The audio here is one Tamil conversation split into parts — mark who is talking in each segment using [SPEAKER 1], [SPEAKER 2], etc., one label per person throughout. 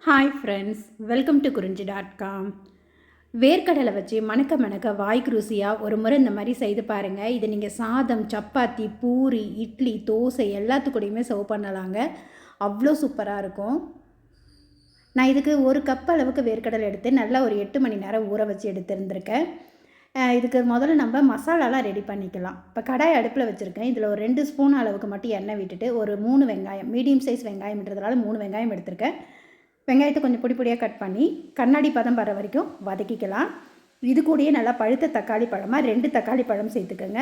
[SPEAKER 1] ஹாய் ஃப்ரெண்ட்ஸ், வெல்கம் டு குறிஞ்சி.com. வேர்க்கடலை வச்சு மணக்க மணக்க வாய்க்கு ருசியாக ஒரு முறை இந்த மாதிரி செய்து பாருங்கள். இது நீங்கள் சாதம், சப்பாத்தி, பூரி, இட்லி, தோசை எல்லாத்துக்கூடையுமே சர்வ் பண்ணலாங்க. அவ்வளோ சூப்பராக இருக்கும். நான் இதுக்கு ஒரு கப் அளவுக்கு வேர்க்கடலை எடுத்து நல்லா ஒரு 8 மணி நேரம் ஊற வச்சு எடுத்துருந்துருக்கேன். இதுக்கு முதல்ல நம்ம மசாலாலாம் ரெடி பண்ணிக்கலாம். இப்போ கடாய் அடுப்பில் வச்சுருக்கேன். இதில் ஒரு 2 ஸ்பூன் அளவுக்கு மட்டும் எண்ணெய் விட்டுட்டு ஒரு 3 வெங்காயம், மீடியம் சைஸ் வெங்காயம்ன்றதுனால 3 வெங்காயம் எடுத்திருக்கேன். வெங்காயத்தை கொஞ்சம் பொடி பொடியாக கட் பண்ணி கண்ணாடி பதம் வர வரைக்கும் வதக்கிக்கலாம். இது கூடயே நல்லா பழுத்த தக்காளி பழமாக 2 தக்காளி பழம் சேர்த்துக்கோங்க.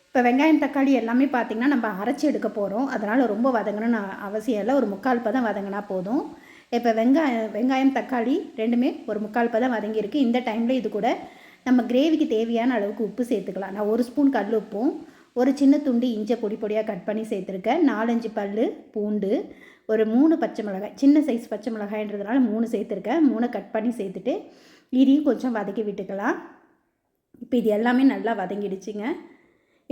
[SPEAKER 1] இப்போ வெங்காயம் தக்காளி எல்லாமே பார்த்திங்கன்னா நம்ம அரைச்சி எடுக்க போகிறோம். அதனால் ரொம்ப வதங்கணும்னு அவசியம் இல்லை. ஒரு 3/4 பதம் வதங்கினா போதும். இப்போ வெங்காயம் தக்காளி ரெண்டுமே ஒரு 3/4 பதம் வதங்கியிருக்கு. இந்த டைமில் இது கூட நம்ம கிரேவிக்கு தேவையான அளவுக்கு உப்பு சேர்த்துக்கலாம். நான் 1 ஸ்பூன் கல் உப்பும் ஒரு சின்ன துண்டு இஞ்சை பொடி பொடியாக கட் பண்ணி சேர்த்துருக்கேன். 4-5 பல் பூண்டு, ஒரு 3 பச்சை மிளகாய், சின்ன சைஸ் பச்சை மிளகாய்ன்றதுனால 3 சேர்த்துருக்கேன். 3 கட் பண்ணி சேர்த்துட்டு இதையும் கொஞ்சம் வதக்கி விட்டுக்கலாம். இப்போ இது எல்லாமே நல்லா வதங்கிடுச்சுங்க.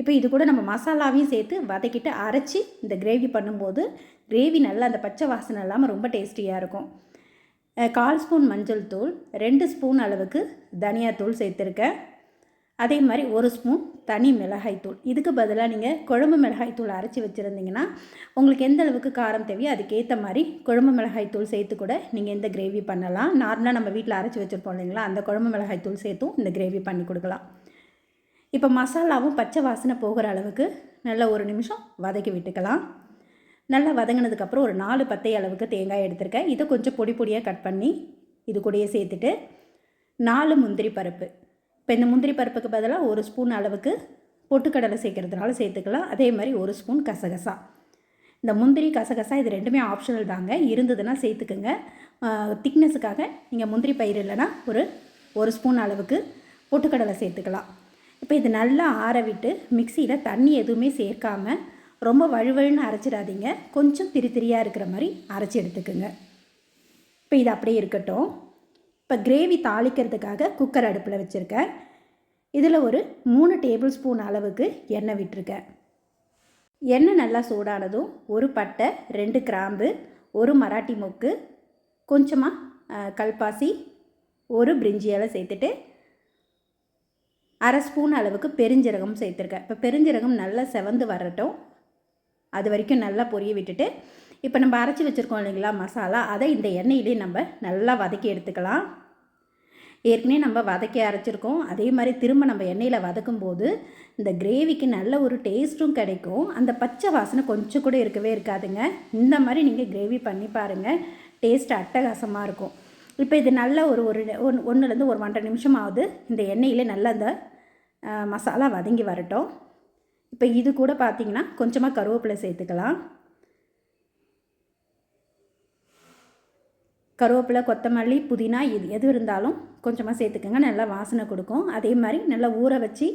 [SPEAKER 1] இப்போ இது கூட நம்ம மசாலாவையும் சேர்த்து வதக்கிட்டு அரைச்சி இந்த கிரேவி பண்ணும்போது கிரேவி நல்லா அந்த பச்சை வாசனை இல்லாமல் ரொம்ப டேஸ்டியாக இருக்கும். 1/4 ஸ்பூன் மஞ்சள் தூள், 2 ஸ்பூன் அளவுக்கு தனியாத்தூள் சேர்த்துருக்கேன். அதே மாதிரி 1 ஸ்பூன் தனி மிளகாய்த்தூள். இதுக்கு பதிலாக நீங்கள் குழம்பு மிளகாய்த்தூள் அரைச்சி வச்சுருந்தீங்கன்னா உங்களுக்கு எந்த அளவுக்கு காரம் தேவையோ அதுக்கேற்ற மாதிரி குழம்பு மிளகாய்த்தூள் சேர்த்து கூட நீங்கள் இந்த கிரேவி பண்ணலாம். நார்மலாக நம்ம வீட்டில் அரைச்சி வச்சுருப்போம் இல்லைங்களா, அந்த குழம்பு மிளகாய்த்தூள் சேர்த்தும் இந்த கிரேவி பண்ணி கொடுக்கலாம். இப்போ மசாலாவும் பச்சை வாசனை போகிற அளவுக்கு நல்லா 1 நிமிஷம் வதக்கி விட்டுக்கலாம். நல்லா வதங்கினதுக்கப்புறம் ஒரு 4 பத்தை அளவுக்கு தேங்காய் எடுத்திருக்கேன். இதை கொஞ்சம் பொடி பொடியாக கட் பண்ணி இது கூடயே சேர்த்துட்டு 4 முந்திரி பருப்பு. இப்போ இந்த முந்திரி பருப்புக்கு பதிலாக 1 ஸ்பூன் அளவுக்கு பொட்டுக்கடலை சேர்க்கறதுனால சேர்த்துக்கலாம். அதே மாதிரி 1 ஸ்பூன் கசகசா. இந்த முந்திரி கசகசா இது ரெண்டுமே ஆப்ஷனல் தாங்க, இருந்ததுன்னா சேர்த்துக்குங்க. திக்னஸுக்காக நீங்கள் முந்திரி பயிர் இல்லைன்னா ஒரு ஸ்பூன் அளவுக்கு பொட்டுக்கடலை சேர்த்துக்கலாம். இப்போ இது நல்லா ஆற விட்டு மிக்சியில் தண்ணி எதுவுமே சேர்க்காமல் ரொம்ப வழுவழுன்னு அரைச்சிடாதீங்க, கொஞ்சம் திரியாக இருக்கிற மாதிரி அரைச்சி எடுத்துக்குங்க. இப்போ இது அப்படியே இருக்கட்டும். இப்போ கிரேவி தாளிக்கிறதுக்காக குக்கர் அடுப்பில் வச்சுருக்கேன். இதில் ஒரு 3 டேபிள் ஸ்பூன் அளவுக்கு எண்ணெய் விட்டுருக்கேன். எண்ணெய் நல்லா சூடானதும் ஒரு பட்டை, 2 கிராம்பு, ஒரு மராட்டி மொக்கு, கொஞ்சமாக கல்பாசி, ஒரு பிரிஞ்சி இலை சேர்த்துட்டு 1/2 ஸ்பூன் அளவுக்கு பெருஞ்சீரகம் சேர்த்துருக்கேன். இப்போ பெருஞ்சீரகம் நல்லா செவந்து வரட்டும், அது வரைக்கும் நல்லா பொரிய விட்டுட்டு இப்போ நம்ம அரைச்சி வச்சுருக்கோம் இல்லைங்களா மசாலா, அதை இந்த எண்ணெயிலே நம்ம நல்லா வதக்கி எடுத்துக்கலாம். ஏற்கனவே நம்ம வதக்கி அரைச்சிருக்கோம். அதே மாதிரி திரும்ப நம்ம எண்ணெயில் வதக்கும்போது இந்த கிரேவிக்கு நல்ல ஒரு டேஸ்ட்டும் கிடைக்கும். அந்த பச்சை வாசனை கொஞ்சம் கூட இருக்கவே இருக்காதுங்க. இந்த மாதிரி நீங்கள் கிரேவி பண்ணி பாருங்கள், டேஸ்ட் அட்டகாசமாக இருக்கும். இப்போ இது நல்லா ஒரு 1லேருந்து 1.5 நிமிஷமாவது இந்த எண்ணெயில் நல்லா இந்த மசாலா வதங்கி வரட்டும். இப்போ இது கூட பார்த்திங்கன்னா கொஞ்சமாக கருவேப்பிலை சேர்த்துக்கலாம். கருவேப்பிலை, கொத்தமல்லி, புதினா எது இருந்தாலும் கொஞ்சமாக சேர்த்துக்கோங்க, நல்லா வாசனை கொடுக்கும். அதே மாதிரி நல்லா ஊற வச்சு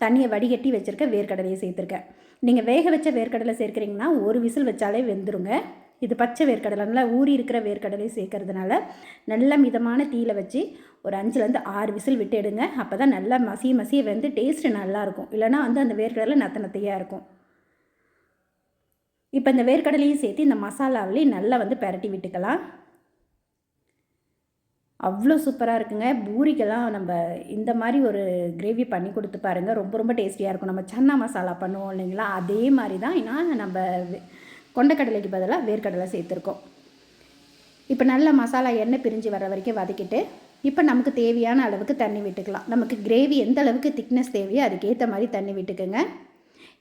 [SPEAKER 1] தண்ணியை வடிகட்டி வச்சுருக்க வேர்க்கடலையை சேர்த்துருக்கேன். நீங்கள் வேக வச்ச வேர்க்கடலை சேர்க்குறீங்கன்னா 1 விசில் வச்சாலே வெந்துருங்க. இது பச்சை வேர்க்கடலை, நல்லா ஊறி இருக்கிற வேர்க்கடலை சேர்க்கறதுனால நல்ல மிதமான தீயில வச்சு ஒரு 5லேருந்து 6 விசில் விட்டு எடுங்க. அப்போ தான் நல்லா மசிய வெந்து டேஸ்ட்டு நல்லாயிருக்கும். இல்லைனா அந்த வேர்க்கடலை நத்தையாக இருக்கும். இப்போ இந்த வேர்க்கடலையும் சேர்த்து இந்த மசாலாவிலேயே நல்லா பெரட்டி விட்டுக்கலாம். அவ்வளோ சூப்பராக இருக்குங்க. பூரிக்கெல்லாம் நம்ம இந்த மாதிரி ஒரு கிரேவி பண்ணி கொடுத்து பாருங்கள், ரொம்ப ரொம்ப டேஸ்டியாக இருக்கும். நம்ம சன்னா மசாலா பண்ணுவோம் இல்லைங்களா, அதே மாதிரி தான் ஏன்னா நம்ம கொண்டக்கடலைக்கு பதிலாக வேர்க்கடலை சேர்த்துருக்கோம். இப்போ நல்ல மசாலா எண்ணெய் பிரிஞ்சு வர வரைக்கும் வதக்கிட்டு இப்போ நமக்கு தேவையான அளவுக்கு தண்ணி விட்டுக்கலாம். நமக்கு கிரேவி எந்த அளவுக்கு திக்னஸ் தேவையோ அதுக்கேற்ற மாதிரி தண்ணி விட்டுக்குங்க.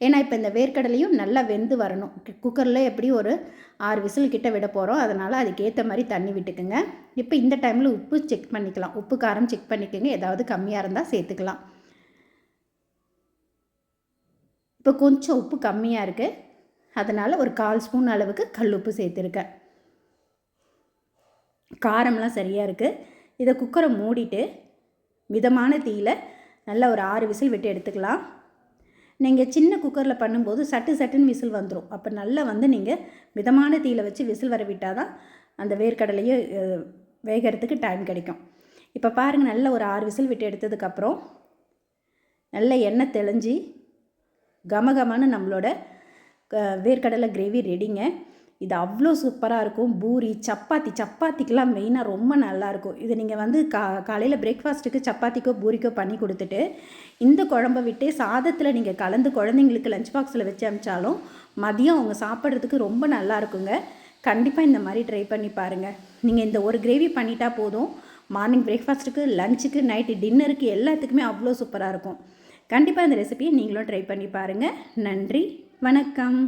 [SPEAKER 1] ஏன்னா இப்போ இந்த வேர்க்கடலையும் நல்லா வெந்து வரணும். குக்கரில் எப்படி ஒரு 6 விசில் கிட்ட விட போகிறோம், அதனால் அதுக்கேற்ற மாதிரி தண்ணி விட்டுக்குங்க. இப்போ இந்த டைமில் உப்பு செக் பண்ணிக்கலாம், உப்பு காரம் செக் பண்ணிக்கோங்க, ஏதாவது கம்மியாக இருந்தால் சேர்த்துக்கலாம். இப்போ கொஞ்சம் உப்பு கம்மியாக இருக்குது, அதனால் ஒரு 1/4 ஸ்பூன் அளவுக்கு கல் உப்பு சேர்த்துருக்கேன். காரம்லாம் சரியாக இருக்குது. இதை குக்கரை மூடிட்டு மிதமான தீயில் நல்லா ஒரு 6 விசில் விட்டு எடுத்துக்கலாம். நீங்கள் சின்ன குக்கரில் பண்ணும்போது சட்டுன்னு விசில் வந்துடும். அப்போ நல்லா நீங்கள் மிதமான தீயில் வச்சு விசில் வர விட்டால் தான் அந்த வேர்க்கடலையை வேகிறதுக்கு டைம் கிடைக்கும். இப்போ பாருங்கள், நல்ல ஒரு 6 விசில் விட்டு எடுத்ததுக்கப்புறம் நல்ல எண்ணெய் தெளிஞ்சு கமகமான நம்மளோட வேர்க்கடலை கிரேவி ரெடிங்க. இது அவ்வளோ சூப்பராக இருக்கும். பூரி, சப்பாத்திக்கெலாம் மெயினாக ரொம்ப நல்லாயிருக்கும். இது நீங்கள் வந்து காலையில் பிரேக்ஃபாஸ்ட்டுக்கு சப்பாத்திக்கோ பூரிக்கோ பண்ணி கொடுத்துட்டு இந்த குழம்ப விட்டு சாதத்தில் நீங்கள் கலந்து குழந்தைங்களுக்கு லஞ்ச் பாக்ஸில் வச்சு அனுப்பிச்சாலும் மதியம் அவங்க சாப்பிட்றதுக்கு ரொம்ப நல்லா இருக்குங்க. கண்டிப்பாக இந்த மாதிரி ட்ரை பண்ணி பாருங்கள். நீங்கள் இந்த ஒரு கிரேவி பண்ணிட்டா போதும். மார்னிங் பிரேக்ஃபாஸ்ட்டுக்கு, லஞ்சுக்கு, நைட்டு டின்னருக்கு எல்லாத்துக்குமே அவ்வளோ சூப்பராக இருக்கும். கண்டிப்பாக இந்த ரெசிபியை நீங்களும் ட்ரை பண்ணி பாருங்கள். நன்றி, வணக்கம்.